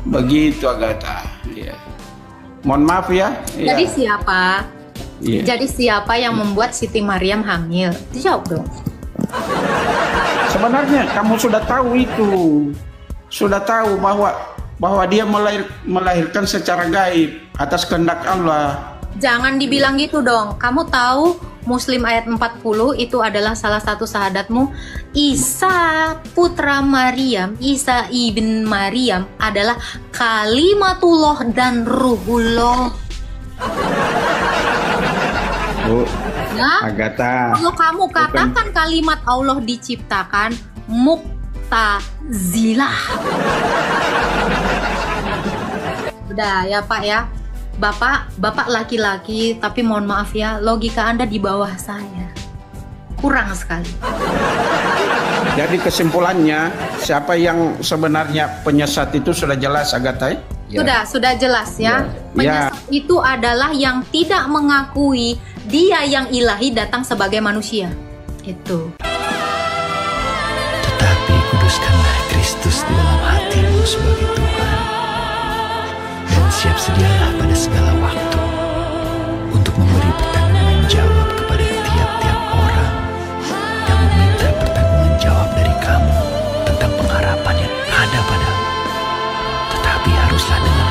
Begitu Agatha. Ya. Mohon maaf ya. Jadi siapa? Yeah. Jadi siapa yang membuat Siti Maryam hamil? Dijawab dong. Sebenarnya kamu sudah tahu itu. Sudah tahu bahwa dia melahirkan secara gaib atas kehendak Allah. Jangan dibilang gitu dong. Kamu tahu Muslim ayat 40 itu adalah salah satu sahadatmu. Isa putra Maryam, Isa ibn Maryam adalah kalimatullah dan ruhullah. Bu, Nah, Agatha. kalau kamu katakan kalimat Allah diciptakan, Mu'tazilah. Udah ya Pak ya. Bapak laki-laki, tapi mohon maaf ya, logika Anda di bawah saya. Kurang sekali. Jadi kesimpulannya, siapa yang sebenarnya penyesat itu sudah jelas, Agatha? Sudah jelas ya. Ya. Penyesat itu adalah yang tidak mengakui dia yang ilahi datang sebagai manusia. Itu. Tetapi kuduskanlah Kristus di dalam hatimu sebagai Tuhan. Dan siap sedialah pada segala waktu untuk memberi pertanggungan jawab kepada tiap-tiap orang yang meminta pertanggungan jawab dari kamu tentang pengharapan yang ada padamu. Tetapi haruslah dengan